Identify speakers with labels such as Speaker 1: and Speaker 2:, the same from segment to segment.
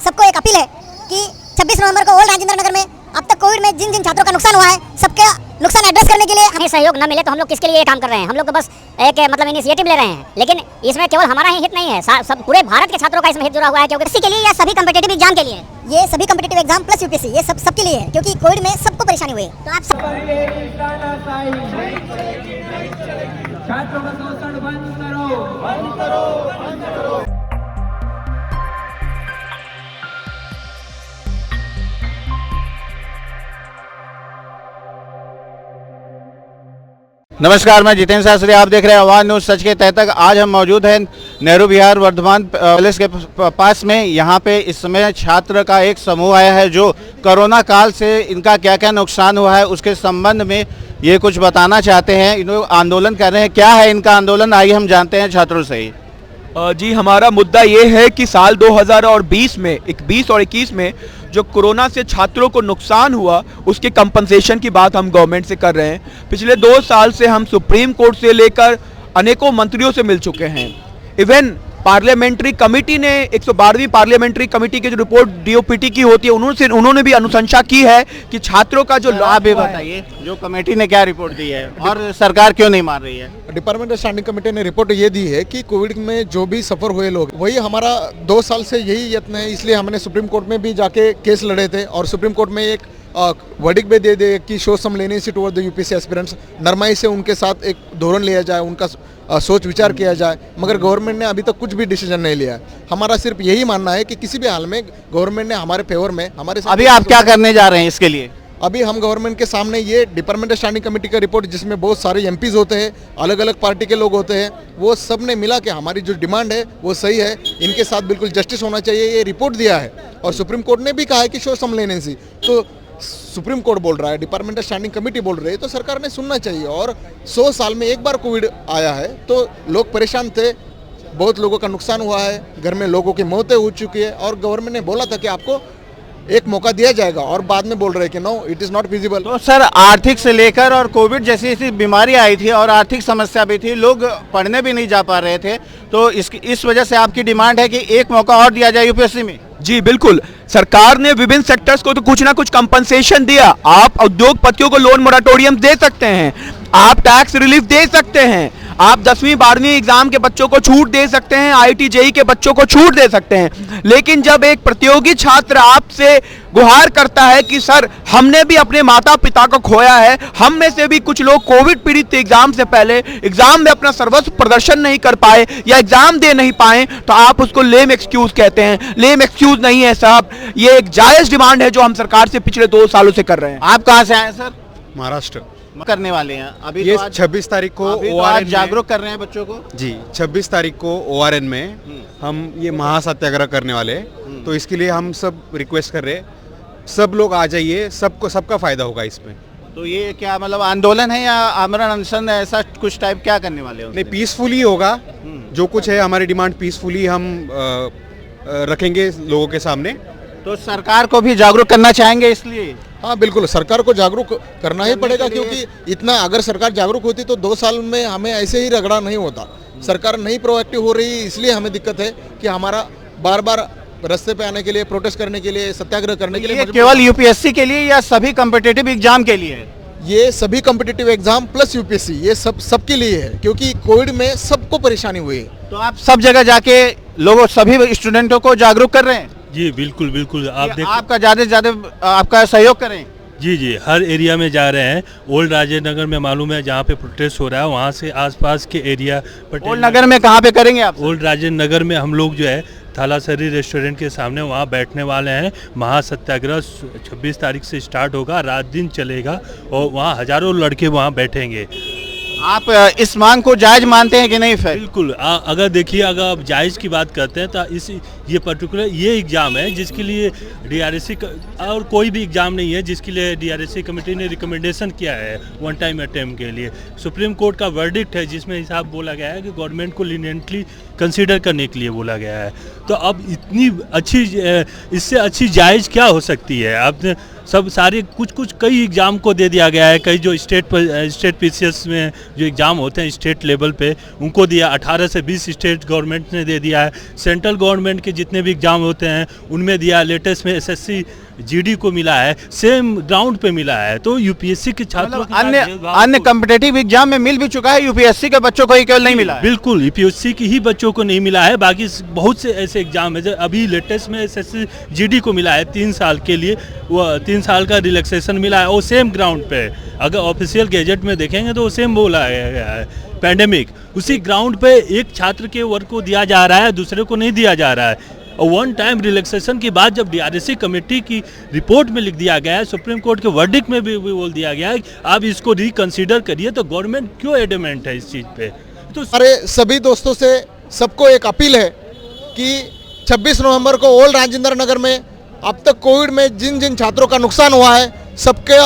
Speaker 1: सबको एक अपील है कि 26 नवंबर को ओल्ड राजेंद्र नगर में अब तक कोविड में जिन जिन छात्रों का नुकसान हुआ है सबका नुकसान एड्रेस करने के लिए हमें सहयोग न मिले तो हम लोग किसके लिए ये काम कर रहे हैं। हम लोग तो बस एक मतलब इनिशिएटिव ले रहे हैं, लेकिन इसमें केवल हमारा ही हित नहीं है, सब पूरे भारत के छात्रों का इसमें हित जुड़ा हुआ है। क्योंकि इसी के लिए या सभी कम्पिटेटिव एग्जाम के लिए, ये सभी कम्पिटेटिव एग्जाम प्लस यूपीएससी, ये सबके लिए है, क्योंकि कोविड में सबको परेशानी हुई। तो आप सब
Speaker 2: छात्रों का शोषण बंद करो, बंद करो, बंद करो।
Speaker 3: नमस्कार, मैं जितेंद्र शास्त्री, आप देख रहे हैं आवाज न्यूज सच के तहत। आज हम मौजूद हैं नेहरू विहार वर्धमान पैलेस के पास में। यहाँ पे इस समय छात्र का एक समूह आया है जो कोरोना काल से इनका क्या क्या नुकसान हुआ है उसके संबंध में ये कुछ बताना चाहते हैं। इन लोग आंदोलन कर रहे हैं। क्या है इनका आंदोलन, आइए हम जानते हैं छात्रों से ही।
Speaker 4: जी, हमारा मुद्दा ये है कि साल 2020 में 20 और 21 में जो कोरोना से छात्रों को नुकसान हुआ उसके कंपनसेशन की बात हम गवर्नमेंट से कर रहे हैं। पिछले 2 साल से हम सुप्रीम कोर्ट से लेकर अनेकों मंत्रियों से मिल चुके हैं। इवन पार्लियामेंट्री कमेटी ने 112वीं पार्लियामेंट्री कमेटी की जो रिपोर्ट डीओपीटी की होती है उन्होंने भी अनुशंसा की है कि छात्रों का जो
Speaker 3: आप भी बताइए, जो कमेटी ने क्या रिपोर्ट दी है और सरकार क्यों नहीं मान रही है।
Speaker 5: डिपार्टमेंटल स्टैंडिंग कमेटी ने रिपोर्ट ये दी है कि कोविड में जो भी सफर हुए लोग, वही हमारा 2 साल से यही यत्न है। इसलिए हमने सुप्रीम कोर्ट में भी जाके केस लड़े थे और सुप्रीम कोर्ट में एक वर्डिक्ट भी दे दे कि show some leniency toward the UPSC aspirants, नरमाई से उनके साथ एक धोरण लिया जाए, उनका सोच विचार किया जाए। मगर गवर्नमेंट ने अभी तक कुछ भी डिसीजन नहीं लिया है। हमारा सिर्फ यही मानना है कि किसी भी हाल में गवर्नमेंट ने हमारे फेवर में हमारे साथ।
Speaker 3: अभी आप क्या करने जा रहे हैं इसके लिए?
Speaker 5: अभी हम गवर्नमेंट के सामने ये डिपार्टमेंटल स्टैंडिंग कमेटी का रिपोर्ट, जिसमें बहुत सारे एमपीज होते हैं, अलग अलग पार्टी के लोग होते हैं, वो सब ने मिला के हमारी जो डिमांड है वो सही है, इनके साथ बिल्कुल जस्टिस होना चाहिए, ये रिपोर्ट दिया है। और सुप्रीम कोर्ट ने भी कहा है कि शो सम लेनेसी, तो सुप्रीम कोर्ट बोल रहा है, डिपार्टमेंटल स्टैंडिंग कमेटी बोल रही है, तो सरकार ने सुनना चाहिए। और 100 साल में एक बार कोविड आया है तो लोग परेशान थे, बहुत लोगों का नुकसान हुआ है, घर में लोगों की मौतें हो चुकी है और गवर्नमेंट ने बोला था कि आपको एक मौका दिया जाएगा और बाद में बोल रहे हैं कि no, it is not feasible.
Speaker 3: तो सर, आर्थिक से लेकर और कोविड जैसी बीमारी आई थी और आर्थिक समस्या भी थी, लोग पढ़ने भी नहीं जा पा रहे थे, तो इस वजह से आपकी डिमांड है कि एक मौका और दिया जाए यूपीएससी में?
Speaker 4: जी बिल्कुल, सरकार ने विभिन्न सेक्टर्स को तो कुछ ना कुछ कंपनसेशन दिया। आप उद्योगपतियों को लोन मोराटोरियम दे सकते हैं, आप टैक्स रिलीफ दे सकते हैं, आप 10वीं 12वीं एग्जाम के बच्चों को छूट दे सकते हैं, आईटी जेई के बच्चों को छूट दे सकते हैं। लेकिन जब एक प्रतियोगी छात्र आपसे गुहार करता है कि सर हमने भी अपने माता पिता को खोया है, हम में से भी कुछ लोग कोविड पीड़ित थे एग्जाम से पहले, एग्जाम में अपना सर्वस्व प्रदर्शन नहीं कर पाए या एग्जाम दे नहीं पाए, तो आप उसको लेम एक्सक्यूज कहते हैं। लेम एक्सक्यूज नहीं है साहब, ये एक जायज डिमांड है जो हम सरकार से पिछले 2 सालों से कर रहे हैं।
Speaker 3: आप कहाँ से आए सर?
Speaker 6: महाराष्ट्र
Speaker 3: करने वाले हैं अभी
Speaker 6: ये
Speaker 3: तो आज
Speaker 6: 26 तारीख को
Speaker 3: ORN जागरूक कर रहे हैं बच्चों को।
Speaker 6: जी 26 तारीख को ORN में हम ये महासत्याग्रह करने वाले हैं, तो इसके लिए हम सब रिक्वेस्ट कर रहे हैं, सब लोग आ जाइए, सबका फायदा होगा इसमें।
Speaker 3: तो ये क्या मतलब आंदोलन है या आमरण अनशन, ऐसा कुछ टाइप क्या करने वाले हो?
Speaker 6: नहीं, पीसफुली होगा, जो कुछ है हमारी डिमांड पीसफुली हम रखेंगे लोगों के सामने।
Speaker 3: तो सरकार को भी जागरूक करना चाहेंगे इसलिए?
Speaker 5: हाँ बिल्कुल, सरकार को जागरूक करना ही पड़ेगा, क्योंकि इतना अगर सरकार जागरूक होती तो 2 साल में हमें ऐसे ही रगड़ा नहीं होता। सरकार नहीं प्रोएक्टिव हो रही, इसलिए हमें दिक्कत है कि हमारा बार बार रास्ते पे आने के लिए, प्रोटेस्ट करने के लिए, सत्याग्रह करने के लिए।
Speaker 3: केवल यूपीएससी के लिए या सभी कॉम्पिटिटिव एग्जाम के लिए?
Speaker 5: ये सभी कॉम्पिटिटिव एग्जाम प्लस यूपीएससी, ये सबके लिए है, क्योंकि कोविड में सबको परेशानी हुई है।
Speaker 3: तो आप सब जगह जाके लोगों, सभी स्टूडेंटों को जागरूक कर रहे हैं?
Speaker 7: जी बिल्कुल बिल्कुल, आप
Speaker 3: आपका ज़्यादा से ज़्यादा आपका सहयोग करें।
Speaker 7: जी हर एरिया में जा रहे हैं। ओल्ड राजेंद्र नगर में मालूम है जहाँ पे प्रोटेस्ट हो रहा है, वहाँ से आसपास के एरिया।
Speaker 3: ओल्ड नगर में कहाँ पे करेंगे आप?
Speaker 7: ओल्ड राजेंद्र नगर में हम लोग जो है थालासरी रेस्टोरेंट के सामने वहाँ बैठने वाले हैं। महासत्याग्रह 26 तारीख से स्टार्ट होगा, रात दिन चलेगा और वहाँ हजारों लड़के वहाँ बैठेंगे।
Speaker 3: आप इस मांग को जायज मानते हैं कि नहीं? फिर
Speaker 7: बिल्कुल, अगर देखिए, अगर आप जायज़ की बात करते हैं तो ये पर्टिकुलर ये एग्ज़ाम है जिसके लिए डीआरएससी और कोई भी एग्ज़ाम नहीं है जिसके लिए डीआरएससी कमेटी ने रिकमेंडेशन किया है वन टाइम अटेम्प्ट के लिए। सुप्रीम कोर्ट का वर्डिक्ट है जिसमें हिसाब बोला गया है कि गवर्नमेंट को लीनियंटली कंसीडर करने के लिए बोला गया है। तो अब इतनी अच्छी, इससे अच्छी जायज़ क्या हो सकती है? अब सब सारे कुछ कई एग्ज़ाम को दे दिया गया है। कई जो स्टेट पीसीएस में जो एग्ज़ाम होते हैं स्टेट लेवल पे उनको दिया, 18 से 20 स्टेट गवर्नमेंट ने दे दिया है। सेंट्रल गवर्नमेंट के जितने भी एग्ज़ाम होते हैं उनमें दिया। लेटेस्ट में एसएससी जीडी को मिला है, सेम ग्राउंड पे मिला है। तो यूपीएससी के छात्रों के
Speaker 3: अन्य कॉम्पिटेटिव एग्जाम में मिल भी चुका है, यूपीएससी के बच्चों को ही केवल नहीं मिला है।
Speaker 7: बिल्कुल, यूपीएससी की ही बच्चों को नहीं मिला है, बाकी बहुत से ऐसे एग्जाम है। अभी लेटेस्ट में एसएससी जीडी को मिला है 3 साल के लिए, वो 3 साल का रिलैक्सेशन मिला है। वो सेम ग्राउंड पे, अगर ऑफिशियल गैजेट में देखेंगे तो वो सेम बोला गया है पैंडेमिक, उसी ग्राउंड पे एक छात्र के वर्ग को दिया जा रहा है, दूसरे को नहीं दिया जा रहा है। और वन टाइम रिलैक्सेशन के बाद जब डीआरएससी कमेटी की रिपोर्ट में लिख दिया गया है, सुप्रीम कोर्ट के वर्डिक्ट में भी बोल दिया गया है आप इसको रिकंसीडर करिए, तो गवर्नमेंट क्यों एडमेंट है इस चीज़ पे? तो
Speaker 5: हमारे सभी दोस्तों से सबको एक अपील है कि 26 नवंबर को ओल्ड राजेंद्र नगर में अब तक कोविड में जिन जिन छात्रों का नुकसान हुआ है सबके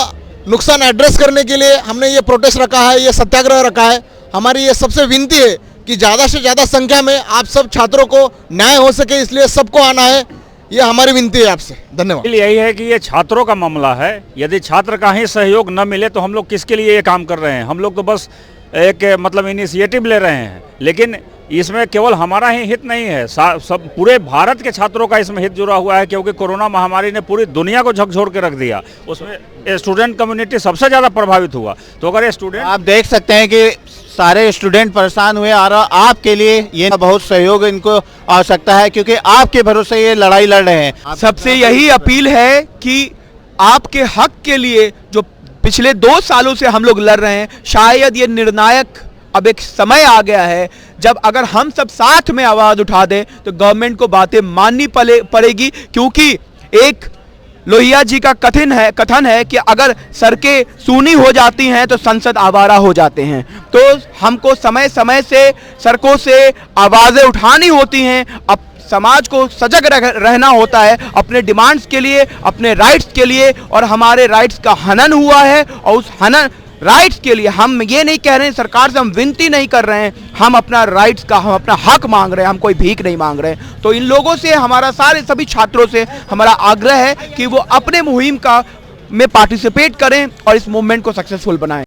Speaker 5: नुकसान एड्रेस करने के लिए हमने ये प्रोटेस्ट रखा है, ये सत्याग्रह रखा है। हमारी ये सबसे विनती है कि ज़्यादा से ज़्यादा संख्या में आप सब छात्रों को न्याय हो सके, इसलिए सबको आना है, ये हमारी विनती है आपसे। धन्यवाद।
Speaker 8: यही है कि ये छात्रों का मामला है, यदि छात्र का ही सहयोग न मिले तो हम लोग किसके लिए ये काम कर रहे हैं? हम लोग तो बस एक मतलब इनिशिएटिव ले रहे हैं, लेकिन इसमें केवल हमारा ही हित नहीं है, सब पूरे भारत के छात्रों का इसमें हित जुड़ा हुआ है, क्योंकि कोरोना महामारी ने पूरी दुनिया को झकझोर के रख दिया। उसमें स्टूडेंट कम्युनिटी सबसे ज़्यादा प्रभावित हुआ। तो अगर स्टूडेंट,
Speaker 3: आप देख सकते हैं कि सारे स्टूडेंट परेशान हुए और आपके लिए ये बहुत सहयोग इनको आवश्यकता है, क्योंकि आपके भरोसे ये लड़ाई लड़ रहे हैं।
Speaker 4: सबसे यही अपील है कि आपके हक के लिए जो पिछले 2 सालों से हम लोग लड़ रहे हैं, शायद ये निर्णायक अब एक समय आ गया है जब अगर हम सब साथ में आवाज उठा दें तो गवर्नमेंट को बातें माननी पड़ेगी, क्योंकि एक लोहिया जी का कथन है कि अगर सड़कें सूनी हो जाती हैं तो संसद आवारा हो जाते हैं। तो हमको समय समय से सड़कों से आवाजें उठानी होती हैं, अब समाज को सजग रहना होता है अपने डिमांड्स के लिए, अपने राइट्स के लिए। और हमारे राइट्स का हनन हुआ है, और उस हनन राइट्स के लिए हम ये नहीं कह रहे हैं, सरकार से हम विनती नहीं कर रहे हैं, हम अपना राइट्स का, हम अपना हक मांग रहे हैं, हम कोई भीख नहीं मांग रहे हैं। तो इन लोगों से, हमारा सभी छात्रों से हमारा आग्रह है कि वो अपने मुहिम में पार्टिसिपेट करें और इस मूवमेंट को सक्सेसफुल बनाएं।